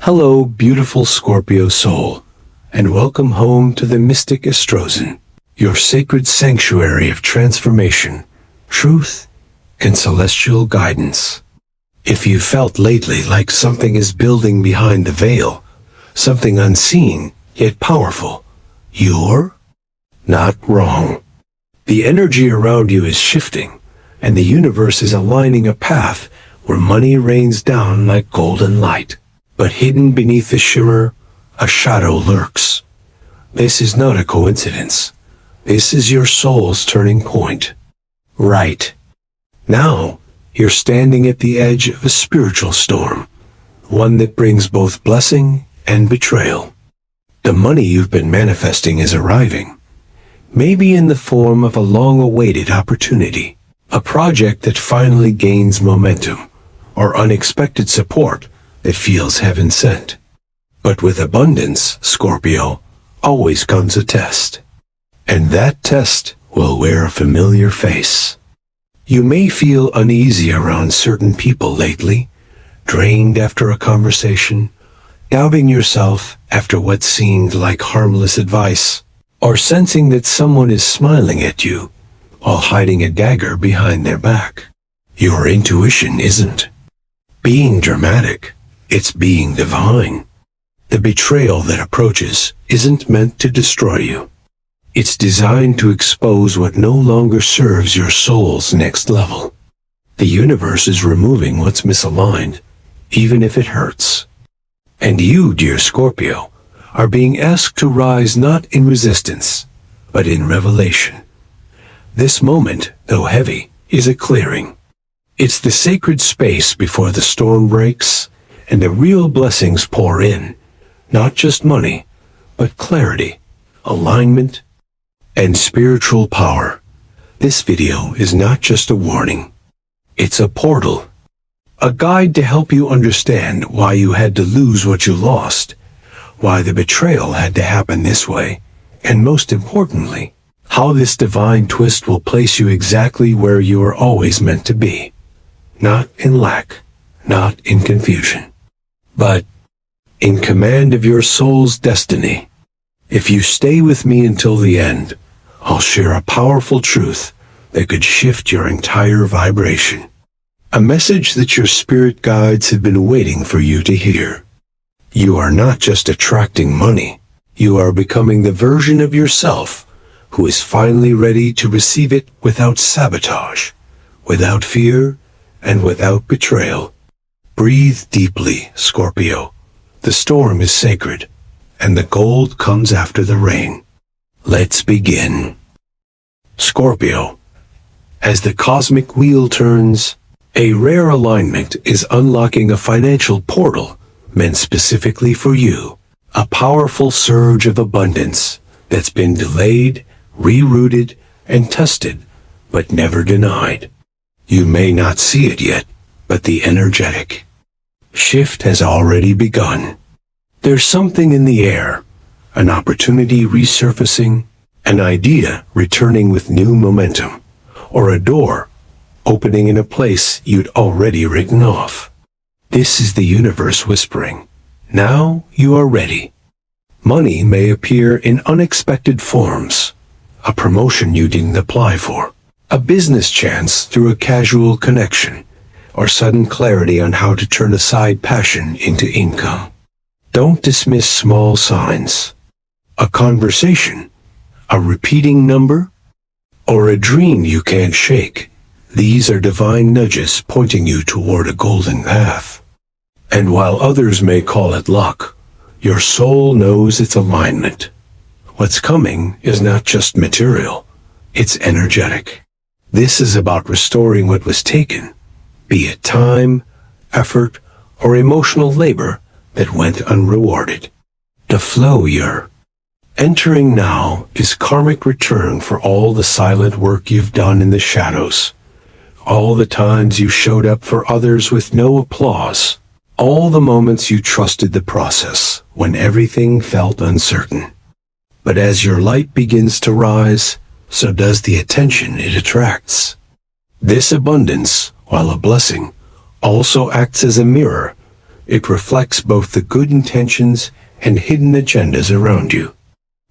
Hello, beautiful Scorpio soul, and welcome home to the Mystic Astrozen, your sacred sanctuary of transformation, truth, and celestial guidance. If you felt lately like something is building behind the veil, something unseen yet powerful, you're not wrong. The energy around you is shifting, and the universe is aligning a path where money rains down like golden light. But hidden beneath the shimmer, a shadow lurks. This is not a coincidence. This is your soul's turning point. Right now, you're standing at the edge of a spiritual storm, one that brings both blessing and betrayal. The money you've been manifesting is arriving, maybe in the form of a long-awaited opportunity, a project that finally gains momentum, or unexpected support that feels heaven-sent. But with abundance, Scorpio, always comes a test. And that test will wear a familiar face. You may feel uneasy around certain people lately, drained after a conversation, doubting yourself after what seemed like harmless advice, or sensing that someone is smiling at you while hiding a dagger behind their back. Your intuition isn't being dramatic. It's being divine. The betrayal that approaches isn't meant to destroy you. It's designed to expose what no longer serves your soul's next level. The universe is removing what's misaligned, even if it hurts. And you, dear Scorpio, are being asked to rise not in resistance, but in revelation. This moment, though heavy, is a clearing. It's the sacred space before the storm breaks, and the real blessings pour in, not just money, but clarity, alignment, and spiritual power. This video is not just a warning. It's a portal, a guide to help you understand why you had to lose what you lost, why the betrayal had to happen this way, and most importantly, how this divine twist will place you exactly where you are always meant to be. Not in lack, not in confusion, but in command of your soul's destiny. If you stay with me until the end, I'll share a powerful truth that could shift your entire vibration. A message that your spirit guides have been waiting for you to hear. You are not just attracting money. You are becoming the version of yourself who is finally ready to receive it without sabotage, without fear, and without betrayal. Breathe deeply, Scorpio. The storm is sacred, and the gold comes after the rain. Let's begin. Scorpio. As the cosmic wheel turns, a rare alignment is unlocking a financial portal meant specifically for you. A powerful surge of abundance that's been delayed, rerouted, and tested, but never denied. You may not see it yet, but the energetic shift has already begun. There's something in the air, an opportunity resurfacing, an idea returning with new momentum, or a door opening in a place you'd already written off. This is the universe whispering, now you are ready. Money may appear in unexpected forms, a promotion you didn't apply for, a business chance through a casual connection, or sudden clarity on how to turn a side passion into income. Don't dismiss small signs. A conversation, a repeating number, or a dream you can't shake. These are divine nudges pointing you toward a golden path. And while others may call it luck, your soul knows it's alignment. What's coming is not just material, it's energetic. This is about restoring what was taken, be it time, effort, or emotional labor that went unrewarded. The flow you're entering now is karmic return for all the silent work you've done in the shadows, all the times you showed up for others with no applause, all the moments you trusted the process when everything felt uncertain. But as your light begins to rise, so does the attention it attracts. This abundance, while a blessing, also acts as a mirror, It reflects both the good intentions and hidden agendas around you.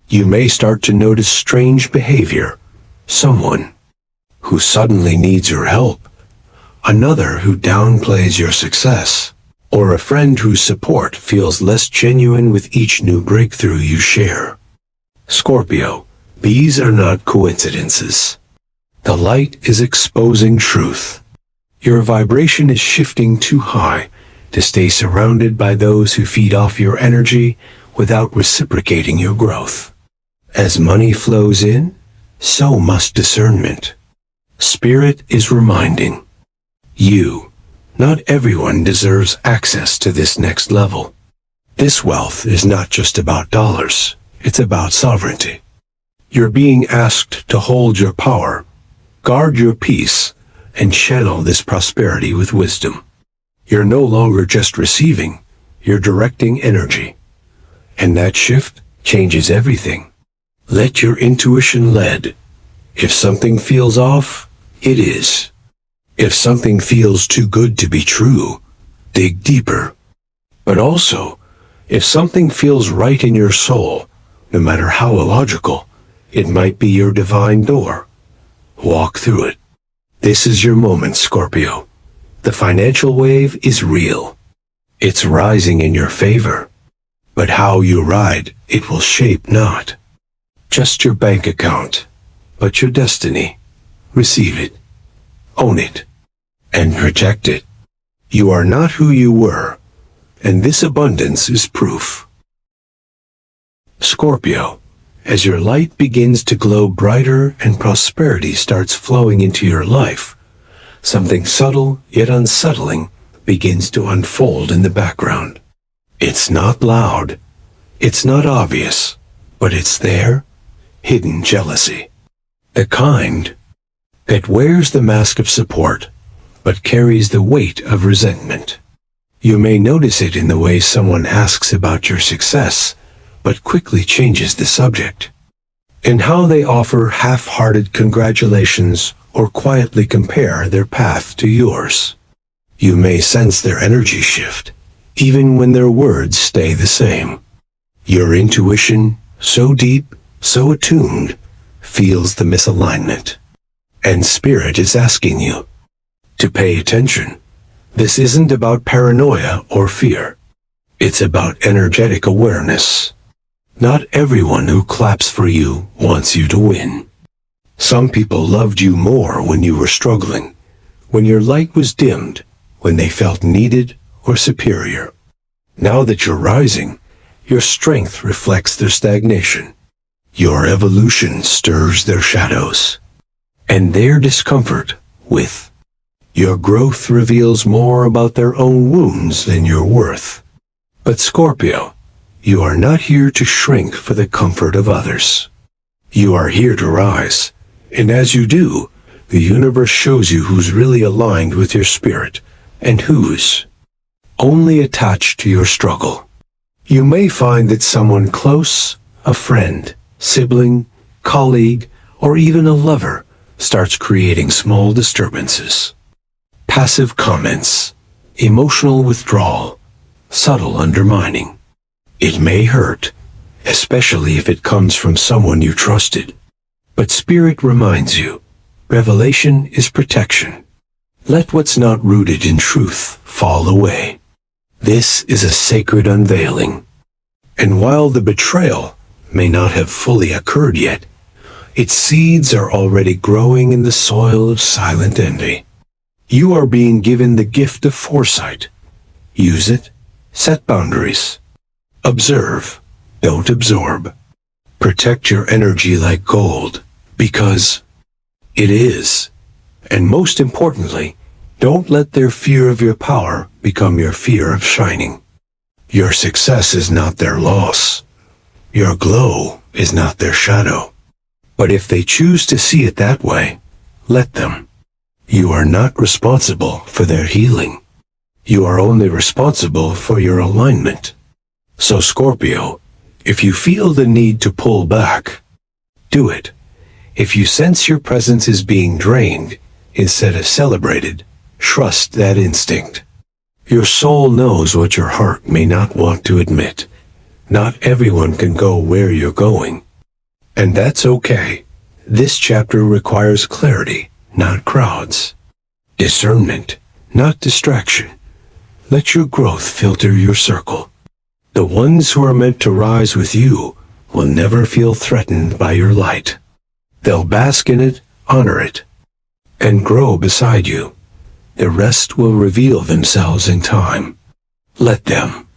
You may start to notice strange behavior. Someone who suddenly needs your help, another who downplays your success, or a friend whose support feels less genuine with each new breakthrough you share. Scorpio, these are not coincidences. The light is exposing truth. Your vibration is shifting too high to stay surrounded by those who feed off your energy without reciprocating your growth. As money flows in, so must discernment. Spirit is reminding you, not everyone deserves access to this next level. This wealth is not just about dollars, it's about sovereignty. You're being asked to hold your power, guard your peace, and channel this prosperity with wisdom. You're no longer just receiving, you're directing energy. And that shift changes everything. Let your intuition lead. If something feels off, it is. If something feels too good to be true, dig deeper. But also, if something feels right in your soul, no matter how illogical, it might be your divine door. Walk through it. This is your moment, Scorpio. The financial wave is real. It's rising in your favor. But how you ride, it will shape not just your bank account, but your destiny. Receive it, own it, and protect it. You are not who you were, and this abundance is proof. Scorpio, as your light begins to glow brighter and prosperity starts flowing into your life, something subtle yet unsettling begins to unfold in the background. It's not loud, it's not obvious, but it's there, hidden jealousy. The kind that wears the mask of support, but carries the weight of resentment. You may notice it in the way someone asks about your success, but quickly changes the subject. In how they offer half-hearted congratulations or quietly compare their path to yours. You may sense their energy shift, even when their words stay the same. Your intuition, so deep, so attuned, feels the misalignment. And Spirit is asking you to pay attention. This isn't about paranoia or fear. It's about energetic awareness. Not everyone who claps for you wants you to win. Some people loved you more when you were struggling, when your light was dimmed, when they felt needed or superior. Now that you're rising, your strength reflects their stagnation. Your evolution stirs their shadows, and their discomfort with. Your growth reveals more about their own wounds than your worth. But Scorpio, you are not here to shrink for the comfort of others. You are here to rise, and as you do, the universe shows you who's really aligned with your spirit, and who's only attached to your struggle. You may find that someone close, a friend, sibling, colleague, or even a lover, starts creating small disturbances. Passive comments, emotional withdrawal, subtle undermining. It may hurt, especially if it comes from someone you trusted. But Spirit reminds you, revelation is protection. Let what's not rooted in truth fall away. This is a sacred unveiling. And while the betrayal may not have fully occurred yet, its seeds are already growing in the soil of silent envy. You are being given the gift of foresight. Use it, set boundaries. Observe, don't absorb. Protect your energy like gold, because it is. And most importantly, don't let their fear of your power become your fear of shining. Your success is not their loss. Your glow is not their shadow. But if they choose to see it that way, let them. You are not responsible for their healing. You are only responsible for your alignment. So Scorpio, if you feel the need to pull back, do it. If you sense your presence is being drained instead of celebrated, trust that instinct. Your soul knows what your heart may not want to admit. Not everyone can go where you're going. And that's okay. This chapter requires clarity, not crowds. Discernment, not distraction. Let your growth filter your circle. The ones who are meant to rise with you will never feel threatened by your light. They'll bask in it, honor it, and grow beside you. The rest will reveal themselves in time. Let them.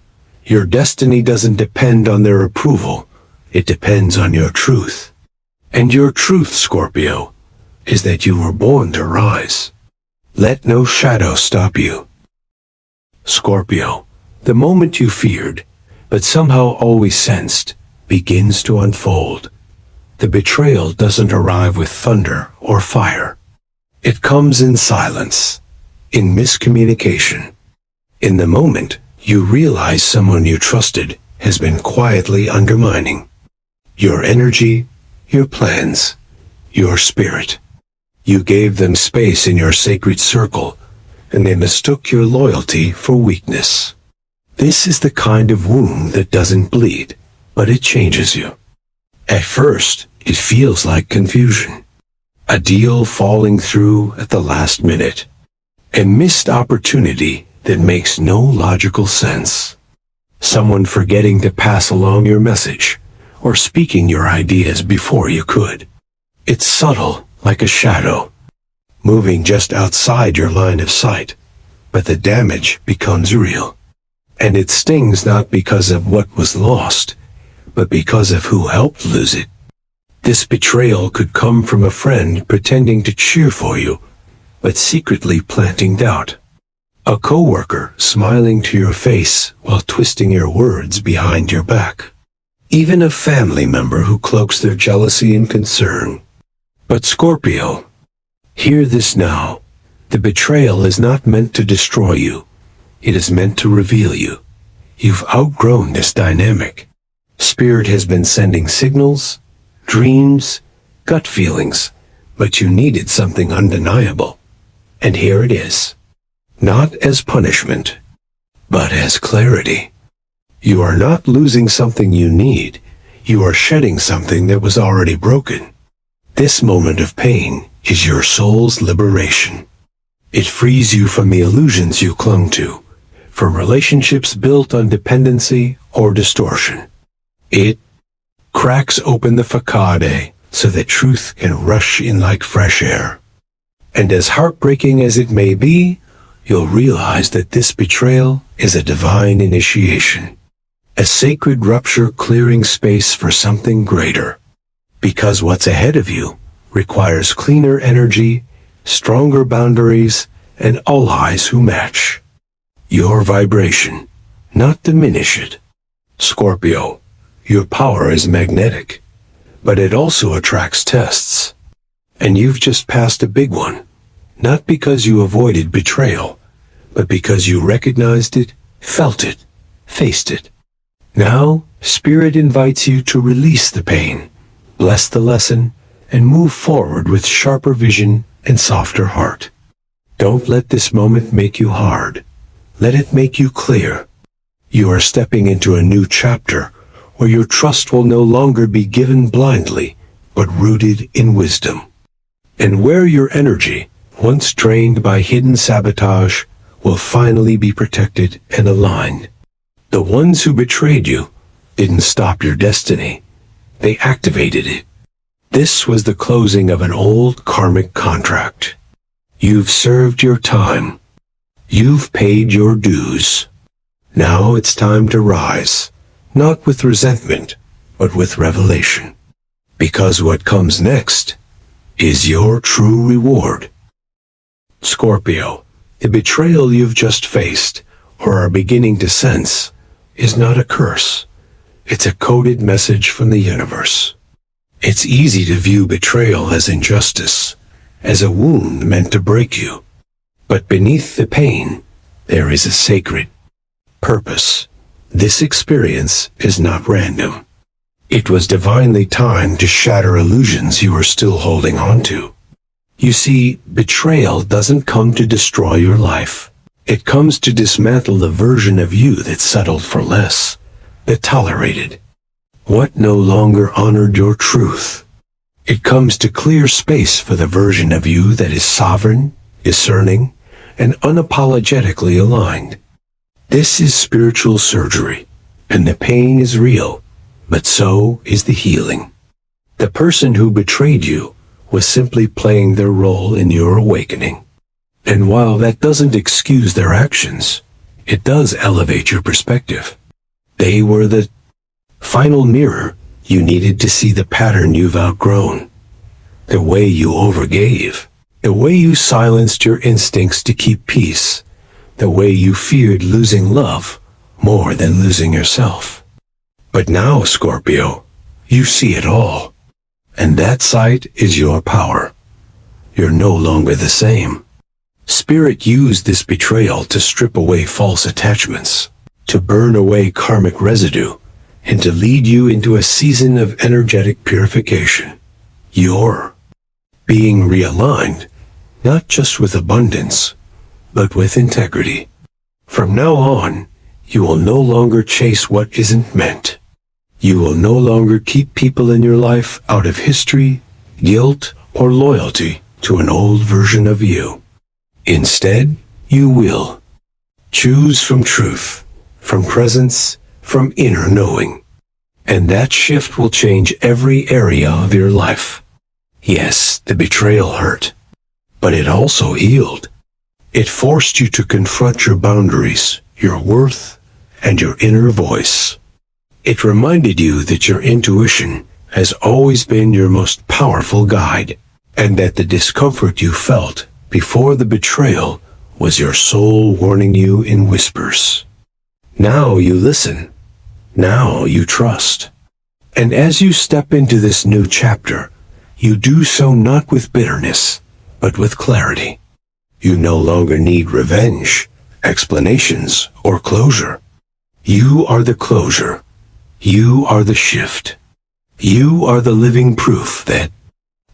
Your destiny doesn't depend on their approval. It depends on your truth. And your truth, Scorpio, is that you were born to rise. Let no shadow stop you. Scorpio, the moment you feared, but somehow always sensed, begins to unfold. The betrayal doesn't arrive with thunder or fire. It comes in silence, in miscommunication. In the moment, you realize someone you trusted has been quietly undermining your energy, your plans, your spirit. You gave them space in your sacred circle, and they mistook your loyalty for weakness. This is the kind of wound that doesn't bleed, but it changes you. At first, it feels like confusion. A deal falling through at the last minute. A missed opportunity that makes no logical sense. Someone forgetting to pass along your message, or speaking your ideas before you could. It's subtle, like a shadow, moving just outside your line of sight, but the damage becomes real. And it stings not because of what was lost, but because of who helped lose it. This betrayal could come from a friend pretending to cheer for you, but secretly planting doubt. A coworker smiling to your face while twisting your words behind your back. Even a family member who cloaks their jealousy and concern. But Scorpio, hear this now. The betrayal is not meant to destroy you. It is meant to reveal you. You've outgrown this dynamic. Spirit has been sending signals, dreams, gut feelings, but you needed something undeniable. And here it is. Not as punishment, but as clarity. You are not losing something you need. You are shedding something that was already broken. This moment of pain is your soul's liberation. It frees you from the illusions you clung to, from relationships built on dependency or distortion. It cracks open the facade so that truth can rush in like fresh air. And as heartbreaking as it may be, you'll realize that this betrayal is a divine initiation. A sacred rupture clearing space for something greater. Because what's ahead of you requires cleaner energy, stronger boundaries, and allies who match your vibration, not diminish it. Scorpio, your power is magnetic, but it also attracts tests. And you've just passed a big one, not because you avoided betrayal, but because you recognized it, felt it, faced it. Now, Spirit invites you to release the pain, bless the lesson, and move forward with sharper vision and softer heart. Don't let this moment make you hard. Let it make you clear. You are stepping into a new chapter where your trust will no longer be given blindly, but rooted in wisdom. And where your energy, once drained by hidden sabotage, will finally be protected and aligned. The ones who betrayed you didn't stop your destiny. They activated it. This was the closing of an old karmic contract. You've served your time. You've paid your dues. Now it's time to rise, not with resentment, but with revelation. Because what comes next is your true reward. Scorpio, the betrayal you've just faced, or are beginning to sense, is not a curse. It's a coded message from the universe. It's easy to view betrayal as injustice, as a wound meant to break you. But beneath the pain, there is a sacred purpose. This experience is not random. It was divinely timed to shatter illusions you are still holding on to. You see, betrayal doesn't come to destroy your life. It comes to dismantle the version of you that settled for less, that tolerated what no longer honored your truth. It comes to clear space for the version of you that is sovereign, discerning, and unapologetically aligned. This is spiritual surgery, and the pain is real, but so is the healing. The person who betrayed you was simply playing their role in your awakening. And while that doesn't excuse their actions, it does elevate your perspective. They were the final mirror you needed to see the pattern you've outgrown, the way you overgave, the way you silenced your instincts to keep peace, the way you feared losing love more than losing yourself. But now, Scorpio, you see it all, and that sight is your power. You're no longer the same. Spirit used this betrayal to strip away false attachments, to burn away karmic residue, and to lead you into a season of energetic purification. You're being realigned, not just with abundance, but with integrity. From now on, you will no longer chase what isn't meant. You will no longer keep people in your life out of history, guilt, or loyalty to an old version of you. Instead, you will choose from truth, from presence, from inner knowing. And that shift will change every area of your life. Yes, the betrayal hurt, but it also healed. It forced you to confront your boundaries, your worth, and your inner voice. It reminded you that your intuition has always been your most powerful guide, and that the discomfort you felt before the betrayal was your soul warning you in whispers. Now you listen. Now you trust. And as you step into this new chapter, you do so not with bitterness, but with clarity. You no longer need revenge, explanations, or closure. You are the closure. You are the shift. You are the living proof that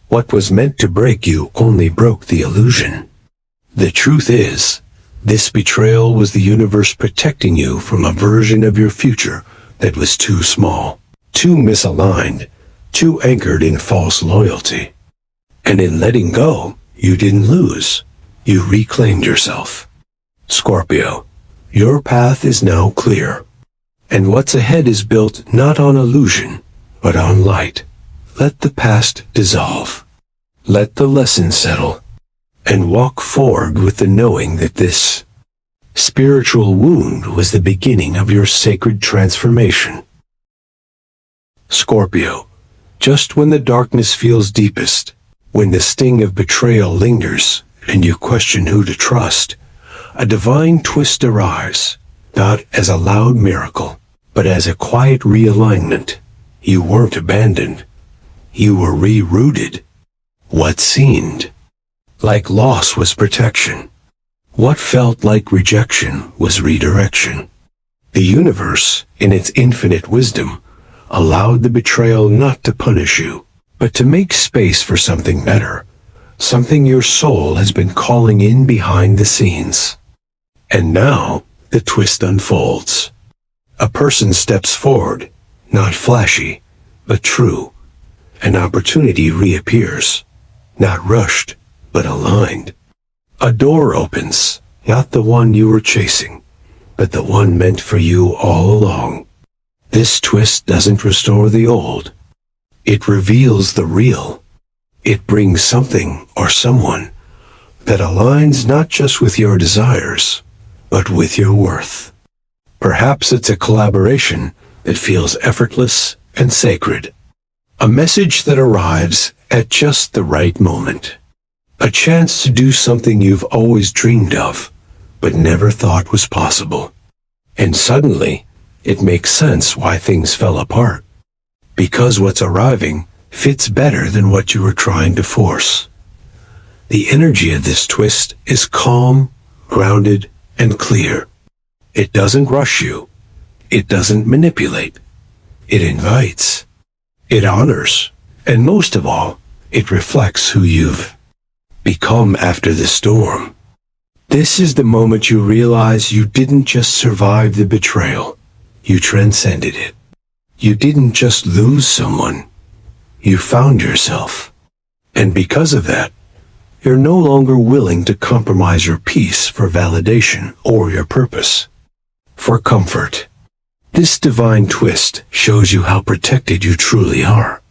what was meant to break you only broke the illusion. The truth is, this betrayal was the universe protecting you from a version of your future that was too small, too misaligned, too anchored in false loyalty. And in letting go, you didn't lose. You reclaimed yourself. Scorpio, your path is now clear. And what's ahead is built not on illusion, but on light. Let the past dissolve. Let the lesson settle. And walk forward with the knowing that this spiritual wound was the beginning of your sacred transformation. Scorpio, just when the darkness feels deepest, when the sting of betrayal lingers and you question who to trust, a divine twist arrives, not as a loud miracle, but as a quiet realignment. You weren't abandoned. You were rerouted. What seemed like loss was protection. What felt like rejection was redirection. The universe, in its infinite wisdom, allowed the betrayal not to punish you, but to make space for something better, something your soul has been calling in behind the scenes. And now, the twist unfolds. A person steps forward, not flashy, but true. An opportunity reappears, not rushed, but aligned. A door opens, not the one you were chasing, but the one meant for you all along. This twist doesn't restore the old. It reveals the real. It brings something or someone that aligns not just with your desires, but with your worth. Perhaps it's a collaboration that feels effortless and sacred. A message that arrives at just the right moment. A chance to do something you've always dreamed of, but never thought was possible. And suddenly, it makes sense why things fell apart. Because what's arriving fits better than what you were trying to force. The energy of this twist is calm, grounded, and clear. It doesn't rush you. It doesn't manipulate. It invites. It honors. And most of all, it reflects who you've become after the storm. This is the moment you realize you didn't just survive the betrayal, you transcended it. You didn't just lose someone, you found yourself. And because of that, you're no longer willing to compromise your peace for validation or your purpose. For comfort. This divine twist shows you how protected you truly are.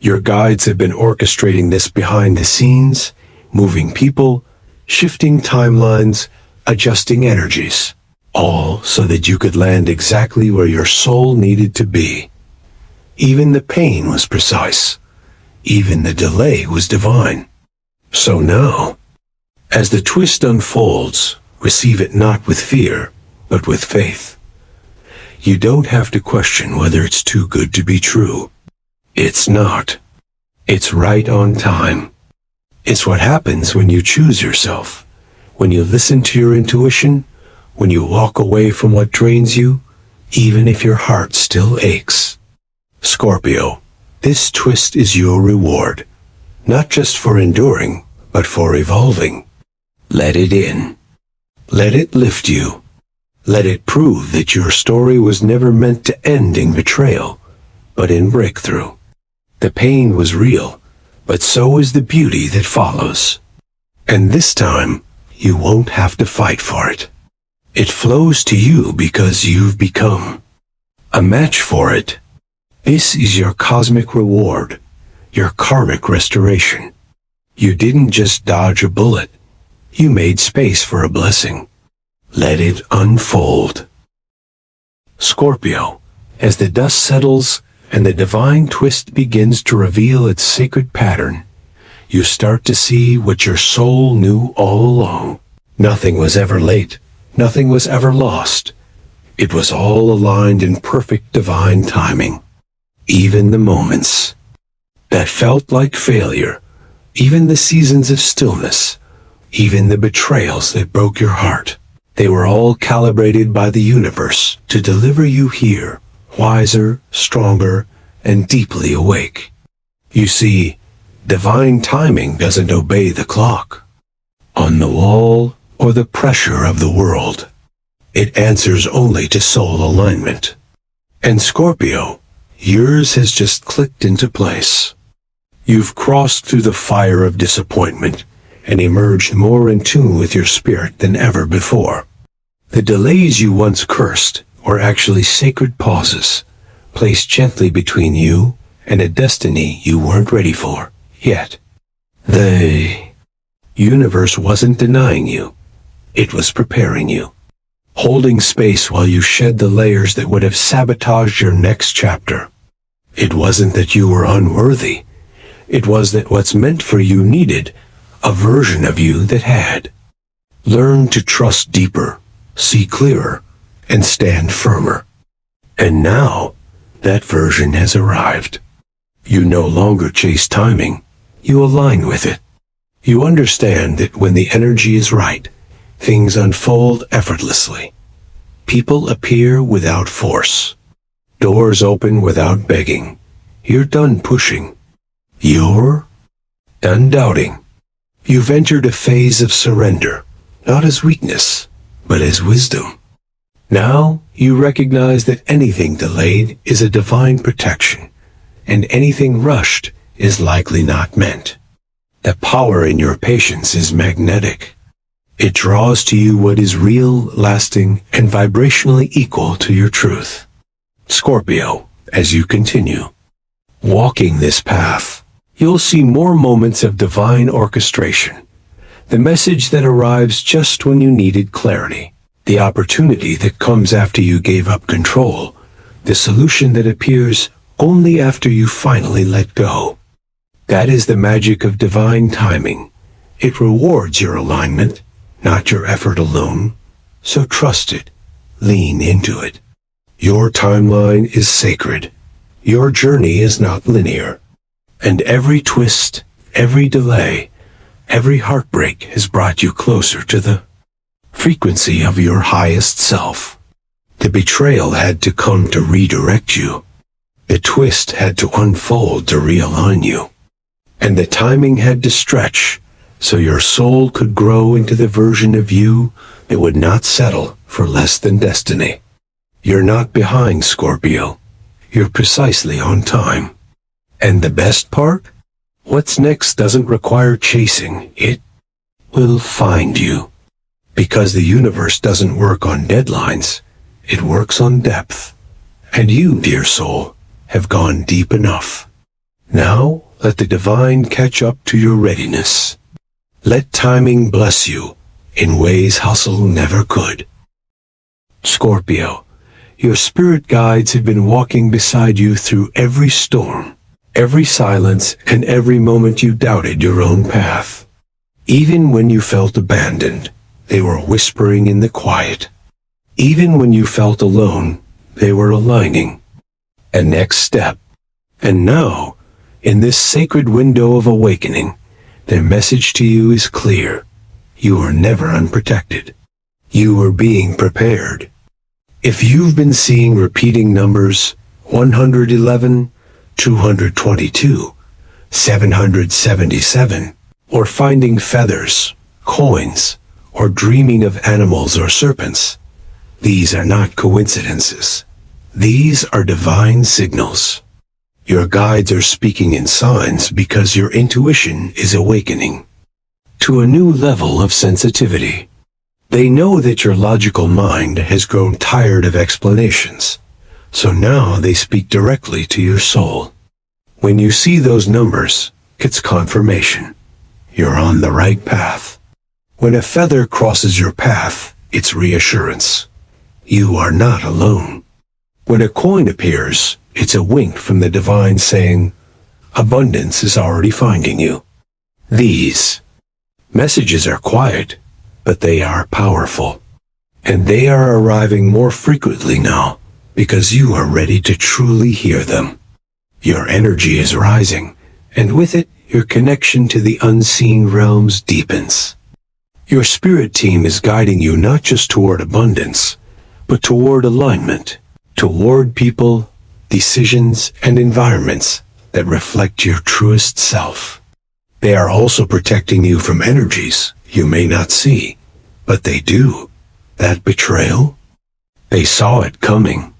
Your guides have been orchestrating this behind the scenes, moving people, shifting timelines, adjusting energies, all so that you could land exactly where your soul needed to be. Even the pain was precise. Even the delay was divine. So now, as the twist unfolds, receive it not with fear, but with faith. You don't have to question whether it's too good to be true. It's not. It's right on time. It's what happens when you choose yourself, when you listen to your intuition, when you walk away from what drains you, even if your heart still aches. Scorpio, this twist is your reward, not just for enduring, but for evolving. Let it in. Let it lift you. Let it prove that your story was never meant to end in betrayal, but in breakthrough. The pain was real, but so is the beauty that follows. And this time, you won't have to fight for it. It flows to you because you've become a match for it. This is your cosmic reward, your karmic restoration. You didn't just dodge a bullet. You made space for a blessing. Let it unfold. Scorpio, as the dust settles and the divine twist begins to reveal its sacred pattern, you start to see what your soul knew all along. Nothing was ever late. Nothing was ever lost. It was all aligned in perfect divine timing. Even the moments that felt like failure, even the seasons of stillness, even the betrayals that broke your heart, they were all calibrated by the universe to deliver you here, wiser, stronger, and deeply awake. You see, divine timing doesn't obey the clock on the wall or the pressure of the world. It answers only to soul alignment. And Scorpio, yours has just clicked into place. You've crossed through the fire of disappointment and emerged more in tune with your spirit than ever before. The delays you once cursed were actually sacred pauses, placed gently between you and a destiny you weren't ready for yet. The universe wasn't denying you. It was preparing you, holding space while you shed the layers that would have sabotaged your next chapter. It wasn't that you were unworthy. It was that what's meant for you needed a version of you that had. Learn to trust deeper, see clearer, and stand firmer. And now, that version has arrived. You no longer chase timing. You align with it. You understand that when the energy is right, things unfold effortlessly. People appear without force. Doors open without begging. You're done pushing. You're done doubting. You've entered a phase of surrender, not as weakness, but as wisdom. Now you recognize that anything delayed is a divine protection, and anything rushed is likely not meant. The power in your patience is magnetic. It draws to you what is real, lasting, and vibrationally equal to your truth. Scorpio, as you continue walking this path, you'll see more moments of divine orchestration. The message that arrives just when you needed clarity. The opportunity that comes after you gave up control. The solution that appears only after you finally let go. That is the magic of divine timing. It rewards your alignment, not your effort alone. So trust it. Lean into it. Your timeline is sacred. Your journey is not linear. And every twist, every delay, every heartbreak has brought you closer to the frequency of your highest self. The betrayal had to come to redirect you. The twist had to unfold to realign you. And the timing had to stretch so your soul could grow into the version of you that would not settle for less than destiny. You're not behind, Scorpio. You're precisely on time. And the best part? What's next doesn't require chasing. It will find you. Because the universe doesn't work on deadlines. It works on depth. And you, dear soul, have gone deep enough. Now, let the divine catch up to your readiness. Let timing bless you in ways hustle never could. Scorpio, your spirit guides have been walking beside you through every storm, every silence, and every moment you doubted your own path. Even when you felt abandoned, they were whispering in the quiet. Even when you felt alone, they were aligning. A next step. And now, in this sacred window of awakening, their message to you is clear. You are never unprotected. You are being prepared. If you've been seeing repeating numbers 111, 222, 777, or finding feathers, coins, or dreaming of animals or serpents, these are not coincidences. These are divine signals. Your guides are speaking in signs because your intuition is awakening to a new level of sensitivity. They know that your logical mind has grown tired of explanations, so now they speak directly to your soul. When you see those numbers, it's confirmation. You're on the right path. When a feather crosses your path, it's reassurance. You are not alone. When a coin appears, it's a wink from the divine saying, abundance is already finding you. These messages are quiet, but they are powerful. And they are arriving more frequently now, because you are ready to truly hear them. Your energy is rising, and with it, your connection to the unseen realms deepens. Your spirit team is guiding you not just toward abundance, but toward alignment, toward people, decisions, and environments that reflect your truest self. They are also protecting you from energies you may not see, but they do. That betrayal? They saw it coming.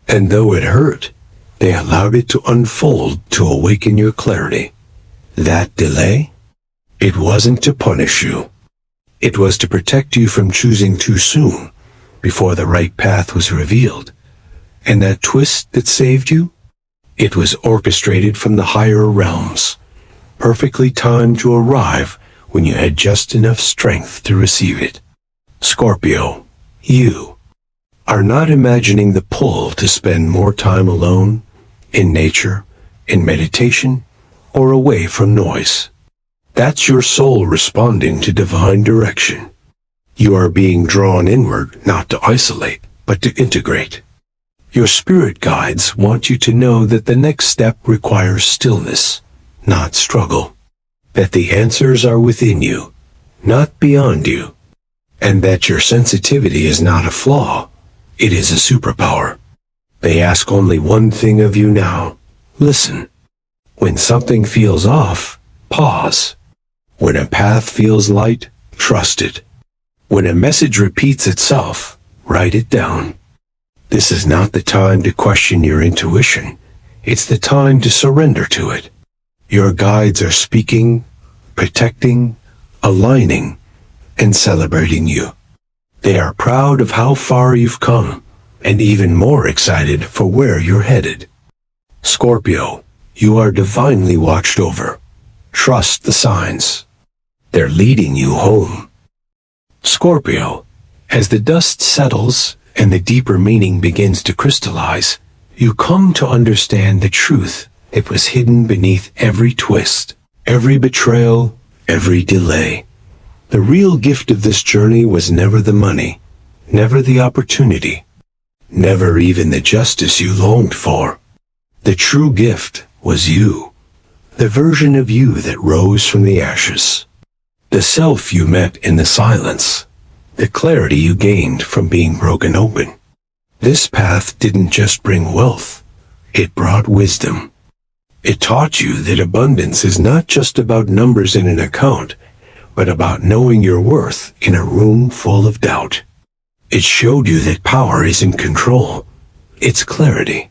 And though it hurt, they allowed it to unfold to awaken your clarity. That delay? It wasn't to punish you. It was to protect you from choosing too soon, before the right path was revealed. And that twist that saved you? It was orchestrated from the higher realms, perfectly timed to arrive when you had just enough strength to receive it. Scorpio, you are not imagining the pull to spend more time alone, in nature, in meditation, or away from noise. That's your soul responding to divine direction. You are being drawn inward, not to isolate, but to integrate. Your spirit guides want you to know that the next step requires stillness, not struggle. That the answers are within you, not beyond you. And that your sensitivity is not a flaw, it is a superpower. They ask only one thing of you now. Listen. When something feels off, pause. When a path feels light, trust it. When a message repeats itself, write it down. This is not the time to question your intuition. It's the time to surrender to it. Your guides are speaking, protecting, aligning, and celebrating you. They are proud of how far you've come, and even more excited for where you're headed. Scorpio, you are divinely watched over. Trust the signs. They're leading you home. Scorpio, as the dust settles and the deeper meaning begins to crystallize, you come to understand the truth that was hidden beneath every twist, every betrayal, every delay. The real gift of this journey was never the money, never the opportunity, never even the justice you longed for. The true gift was you, the version of you that rose from the ashes, the self you met in the silence, the clarity you gained from being broken open. This path didn't just bring wealth, it brought wisdom. It taught you that abundance is not just about numbers in an account, but about knowing your worth in a room full of doubt. It showed you that power isn't control, it's clarity.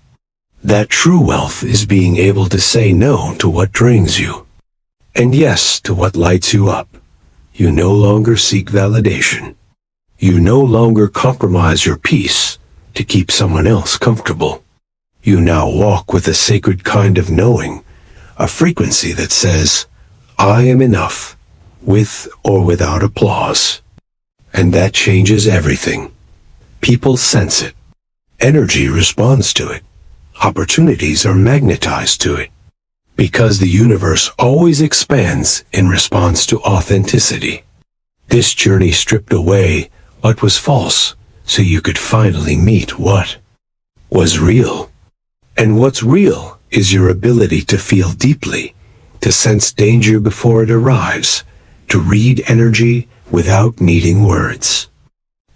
That true wealth is being able to say no to what drains you, and yes to what lights you up. You no longer seek validation. You no longer compromise your peace to keep someone else comfortable. You now walk with a sacred kind of knowing, a frequency that says, I am enough, with or without applause. And that changes everything. People sense it. Energy responds to it. Opportunities are magnetized to it. Because the universe always expands in response to authenticity. This journey stripped away what was false so you could finally meet what was real. And what's real is your ability to feel deeply, to sense danger before it arrives, to read energy without needing words.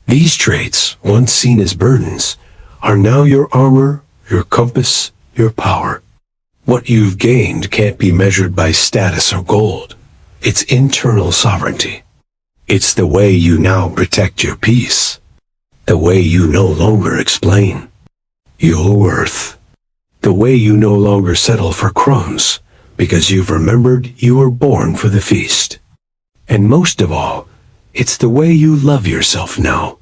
These traits, once seen as burdens, are now your armor, your compass, your power. What you've gained can't be measured by status or gold. It's internal sovereignty. It's the way you now protect your peace. The way you no longer explain your worth. The way you no longer settle for crumbs because you've remembered you were born for the feast. And most of all, it's the way you love yourself now,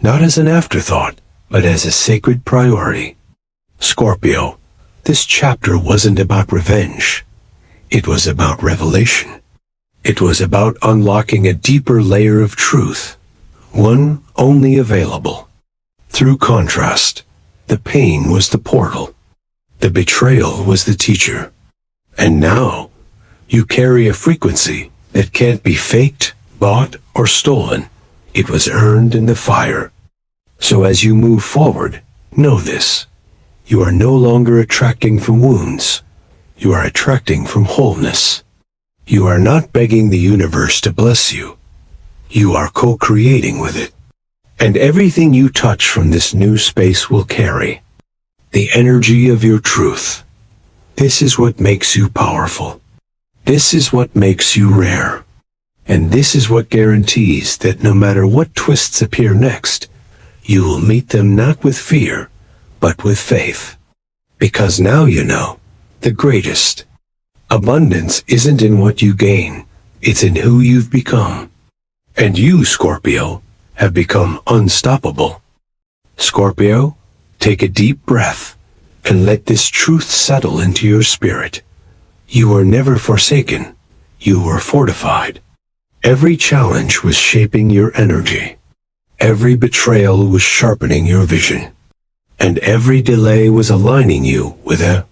not as an afterthought, but as a sacred priority. Scorpio, this chapter wasn't about revenge. It was about revelation. It was about unlocking a deeper layer of truth, one only available. Through contrast, the pain was the portal. The betrayal was the teacher. And now, you carry a frequency that can't be faked, bought, or stolen. It was earned in the fire. So as you move forward, know this. You are no longer attracting from wounds. You are attracting from wholeness. You are not begging the universe to bless you. You are co-creating with it. And everything you touch from this new space will carry the energy of your truth. This is what makes you powerful. This is what makes you rare. And this is what guarantees that no matter what twists appear next, you will meet them not with fear, but with faith. Because now you know, the greatest abundance isn't in what you gain, it's in who you've become. And you, Scorpio, have become unstoppable. Scorpio, take a deep breath and let this truth settle into your spirit. You were never forsaken. You were fortified. Every challenge was shaping your energy. Every betrayal was sharpening your vision. And every delay was aligning you with a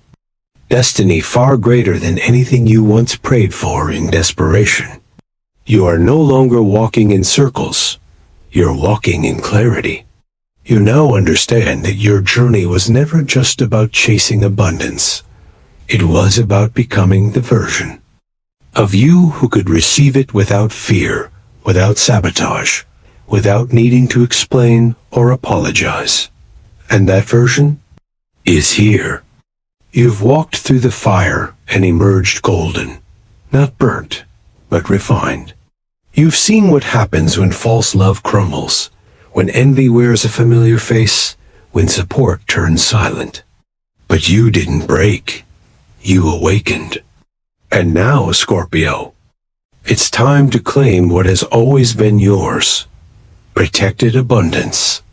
destiny far greater than anything you once prayed for in desperation. You are no longer walking in circles. You're walking in clarity. You now understand that your journey was never just about chasing abundance. It was about becoming the version of you who could receive it without fear, without sabotage, without needing to explain or apologize. And that version is here. You've walked through the fire and emerged golden, not burnt, but refined. You've seen what happens when false love crumbles, when envy wears a familiar face, when support turns silent. But you didn't break. You awakened. And now, Scorpio, it's time to claim what has always been yours. Protected abundance.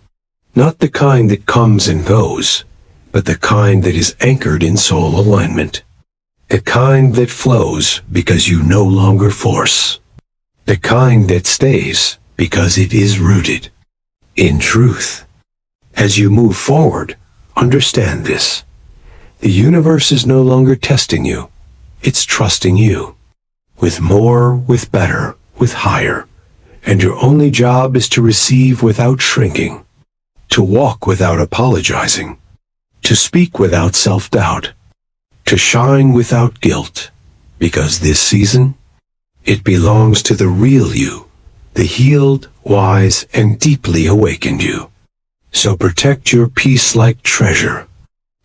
Not the kind that comes and goes, but the kind that is anchored in soul alignment. The kind that flows because you no longer force. The kind that stays because it is rooted in truth. As you move forward, understand this. The universe is no longer testing you. It's trusting you. With more, with better, with higher. And your only job is to receive without shrinking. To walk without apologizing. To speak without self-doubt. To shine without guilt. Because this season, it belongs to the real you, the healed, wise, and deeply awakened you. So protect your peace like treasure.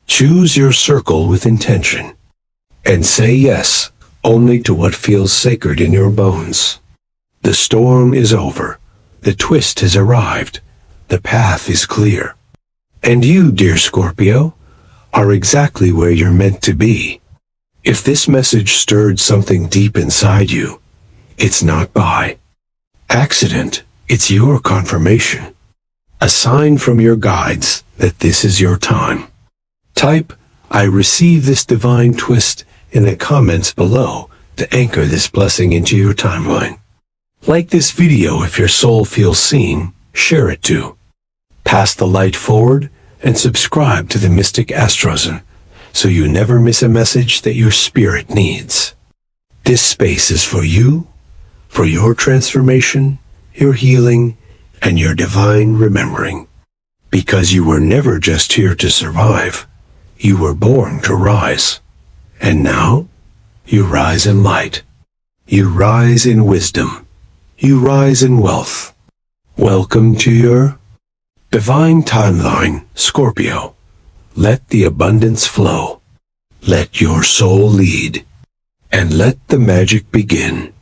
Choose your circle with intention. And say yes only to what feels sacred in your bones. The storm is over. The twist has arrived. The path is clear. And you, dear Scorpio, are exactly where you're meant to be. If this message stirred something deep inside you, it's not by accident. It's your confirmation. A sign from your guides that this is your time. Type, "I receive this divine twist" in the comments below to anchor this blessing into your timeline. Like this video if your soul feels seen, share it too. Pass the light forward and subscribe to the Mystic Astrosine so you never miss a message that your spirit needs. This space is for you, for your transformation, your healing, and your divine remembering. Because you were never just here to survive. You were born to rise. And now, you rise in light. You rise in wisdom. You rise in wealth. Welcome to your divine timeline, Scorpio. Let the abundance flow. Let your soul lead. And let the magic begin.